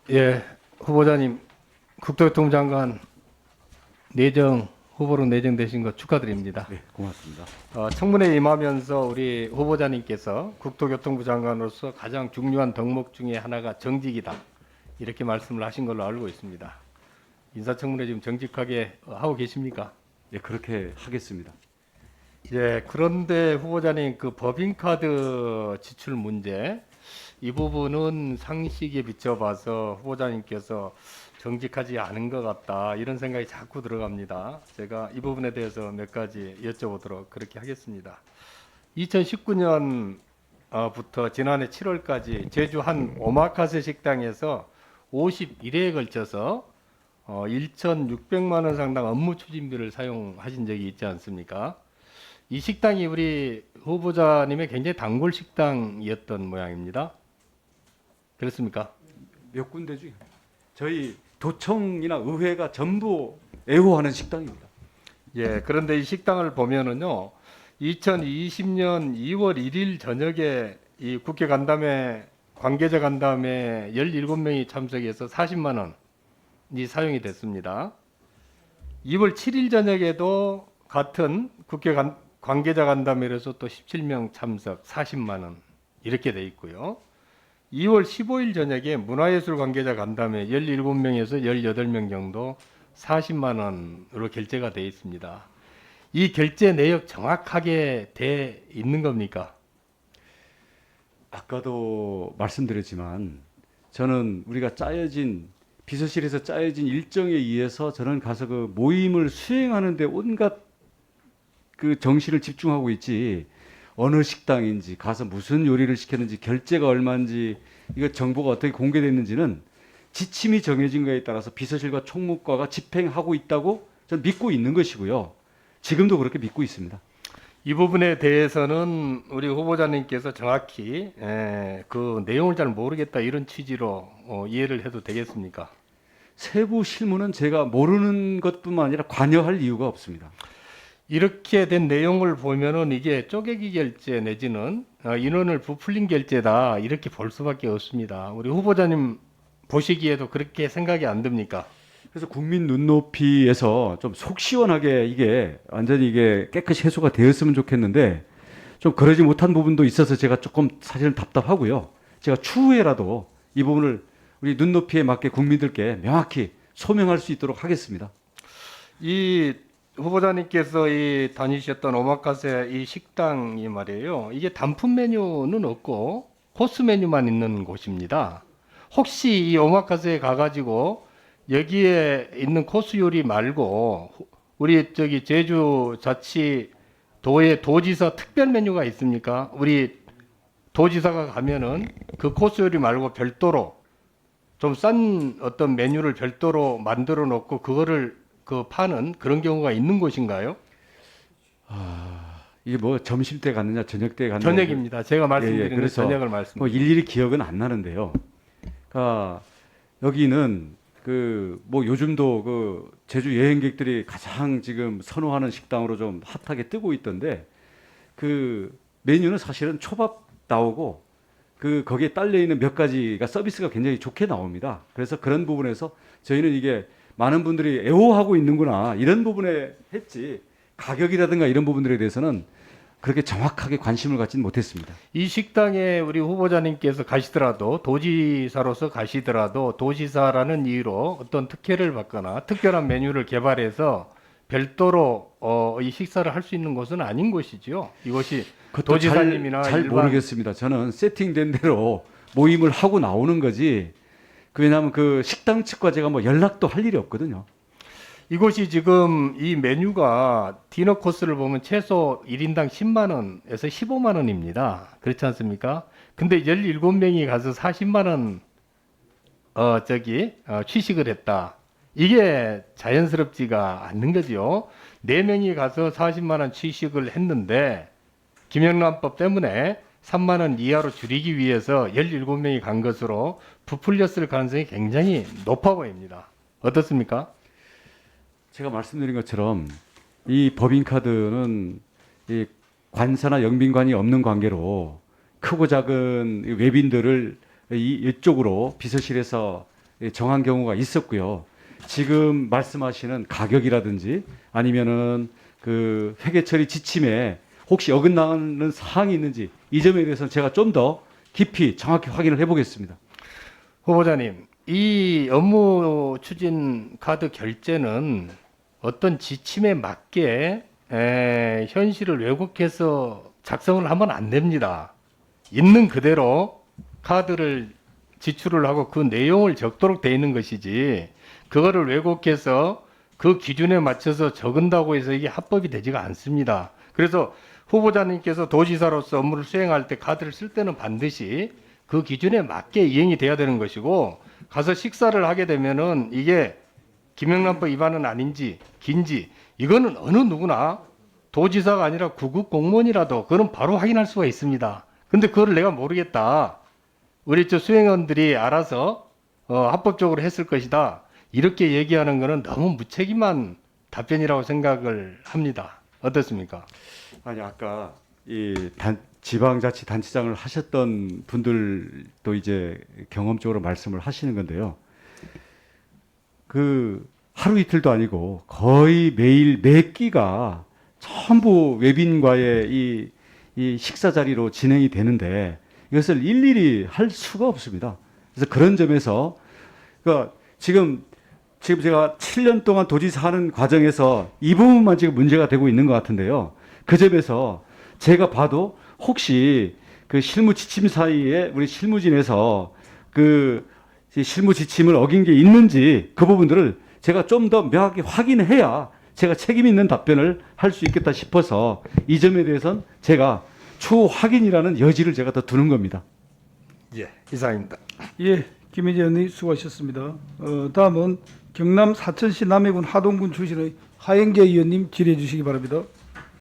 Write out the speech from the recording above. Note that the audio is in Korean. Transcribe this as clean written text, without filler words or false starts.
예, 후보자님, 국토교통부 장관 후보로 내정되신 거 축하드립니다. 네, 고맙습니다. 청문회에 임하면서 우리 후보자님께서 국토교통부 장관으로서 가장 중요한 덕목 중에 하나가 정직이다. 이렇게 말씀을 하신 걸로 알고 있습니다. 인사청문회 지금 정직하게 하고 계십니까? 예, 그렇게 하겠습니다. 예, 그런데 후보자님 그 법인카드 지출 문제 이 부분은 상식에 비춰봐서 후보자님께서 정직하지 않은 것 같다 이런 생각이 자꾸 들어갑니다. 제가 이 부분에 대해서 몇 가지 여쭤보도록 그렇게 하겠습니다. 2019년부터 지난해 7월까지 제주 한 오마카세 식당에서 51회에 걸쳐서 1,600만 원 상당 업무 추진비를 사용하신 적이 있지 않습니까? 이 식당이 우리 후보자님의 굉장히 단골 식당이었던 모양입니다. 그렇습니까? 몇 군데죠? 저희 도청이나 의회가 전부 애호하는 식당입니다. 예, 그런데 이 식당을 보면은요, 2020년 2월 1일 저녁에 이 국회 간담회, 관계자 간담회 17명이 참석해서 40만 원이 사용이 됐습니다. 2월 7일 저녁에도 같은 관계자 간담회에서 또 17명 참석 40만 원 이렇게 돼 있고요. 2월 15일 저녁에 문화예술 관계자 간담회 17명에서 18명 정도 40만 원으로 결제가 돼 있습니다. 이 결제 내역 정확하게 돼 있는 겁니까? 아까도 말씀드렸지만 저는 우리가 비서실에서 짜여진 일정에 의해서 저는 가서 그 모임을 수행하는데 온갖 그 정신을 집중하고 있지, 어느 식당인지 가서 무슨 요리를 시켰는지 결제가 얼마인지 이거 정보가 어떻게 공개됐는지는 지침이 정해진 거에 따라서 비서실과 총무과가 집행하고 있다고 저는 믿고 있는 것이고요. 지금도 그렇게 믿고 있습니다. 이 부분에 대해서는 우리 후보자님께서 정확히 그 내용을 잘 모르겠다 이런 취지로 이해를 해도 되겠습니까? 세부 실무는 제가 모르는 것뿐만 아니라 관여할 이유가 없습니다. 이렇게 된 내용을 보면은 이게 쪼개기 결제 내지는 인원을 부풀린 결제다 이렇게 볼 수밖에 없습니다. 우리 후보자님 보시기에도 그렇게 생각이 안 듭니까? 그래서 국민 눈높이에서 좀 속 시원하게 이게 완전히 이게 깨끗이 해소가 되었으면 좋겠는데 좀 그러지 못한 부분도 있어서 제가 조금 사실은 답답하고요. 제가 추후에라도 이 부분을 우리 눈높이에 맞게 국민들께 명확히 소명할 수 있도록 하겠습니다. 이 후보자님께서 이 다니셨던 오마카세 이 식당이 말이에요. 이게 단품 메뉴는 없고 코스 메뉴만 있는 곳입니다. 혹시 이 오마카세에 가가지고 여기에 있는 코스 요리 말고 우리 저기 제주자치도의 도지사 특별 메뉴가 있습니까? 우리 도지사가 가면은 그 코스 요리 말고 별도로 좀 싼 어떤 메뉴를 별도로 만들어 놓고 그거를 그 파는 그런 경우가 있는 곳인가요? 이게 뭐 점심 때 갔느냐 저녁 때 갔느냐 저녁입니다. 제가 말씀드린 건 그래서 저녁을 뭐 말씀드립니다. 일일이 기억은 안 나는데요. 그러니까 여기는 그 뭐 요즘도 그 제주 여행객들이 가장 지금 선호하는 식당으로 좀 핫하게 뜨고 있던데 그 메뉴는 사실은 초밥 나오고 그 거기에 딸려 있는 몇 가지가 서비스가 굉장히 좋게 나옵니다. 그래서 그런 부분에서 저희는 이게 많은 분들이 애호하고 있는구나 이런 부분에 했지, 가격이라든가 이런 부분들에 대해서는 그렇게 정확하게 관심을 갖지는 못했습니다. 이 식당에 우리 후보자님께서 가시더라도 도지사로서 가시더라도 도지사라는 이유로 어떤 특혜를 받거나 특별한 메뉴를 개발해서 별도로 이 식사를 할 수 있는 곳은 아닌 곳이지요. 이것이 그것도 도지사님이나 잘 일반 모르겠습니다. 저는 세팅된 대로 모임을 하고 나오는 거지. 왜냐하면 그 식당 측과 제가 뭐 연락도 할 일이 없거든요. 이곳이 지금 이 메뉴가 디너 코스를 보면 최소 1인당 10만 원에서 15만 원입니다. 그렇지 않습니까? 근데 17명이 가서 40만 원 취식을 했다. 이게 자연스럽지가 않는 거죠. 4명이 가서 40만 원 취식을 했는데 김영란법 때문에 3만 원 이하로 줄이기 위해서 17명이 간 것으로 부풀렸을 가능성이 굉장히 높아 보입니다. 어떻습니까? 제가 말씀드린 것처럼 이 법인카드는 이 관사나 영빈관이 없는 관계로 크고 작은 외빈들을 이쪽으로 비서실에서 정한 경우가 있었고요. 지금 말씀하시는 가격이라든지 아니면은 그 회계 처리 지침에 혹시 어긋나는 사항이 있는지 이 점에 대해서는 제가 좀 더 깊이 정확히 확인을 해보겠습니다. 후보자님, 이 업무 추진 카드 결제는 어떤 지침에 맞게 현실을 왜곡해서 작성을 하면 안 됩니다. 있는 그대로 카드를 지출을 하고 그 내용을 적도록 돼 있는 것이지 그거를 왜곡해서 그 기준에 맞춰서 적은다고 해서 이게 합법이 되지가 않습니다. 그래서 후보자님께서 도지사로서 업무를 수행할 때 카드를 쓸 때는 반드시 그 기준에 맞게 이행이 돼야 되는 것이고 가서 식사를 하게 되면은 이게 김영란법 위반은 아닌지 긴지 이거는 어느 누구나 도지사가 아니라 구급 공무원이라도 그건 바로 확인할 수가 있습니다. 근데 그거를 내가 모르겠다. 우리 저 수행원들이 알아서 합법적으로 했을 것이다. 이렇게 얘기하는 거는 너무 무책임한 답변이라고 생각을 합니다. 어떻습니까? 아니 아까 이 지방자치단체장을 하셨던 분들도 이제 경험적으로 말씀을 하시는 건데요. 그 하루 이틀도 아니고 거의 매일 매 끼가 전부 외빈과의 이 식사 자리로 진행이 되는데 이것을 일일이 할 수가 없습니다. 그래서 그런 점에서 그러니까 지금 제가 7년 동안 도지사 하는 과정에서 이 부분만 지금 문제가 되고 있는 것 같은데요. 그 점에서 제가 봐도 혹시 그 실무 지침 사이에 우리 실무진에서 그 실무 지침을 어긴 게 있는지 그 부분들을 제가 좀 더 명확히 확인해야 제가 책임 있는 답변을 할 수 있겠다 싶어서 이 점에 대해서는 제가 추후 확인이라는 여지를 제가 더 두는 겁니다. 예, 이상입니다. 예, 김혜재 의원님 수고하셨습니다. 다음은 경남 사천시 남해군 하동군 출신의 하영재 의원님 질의해 주시기 바랍니다.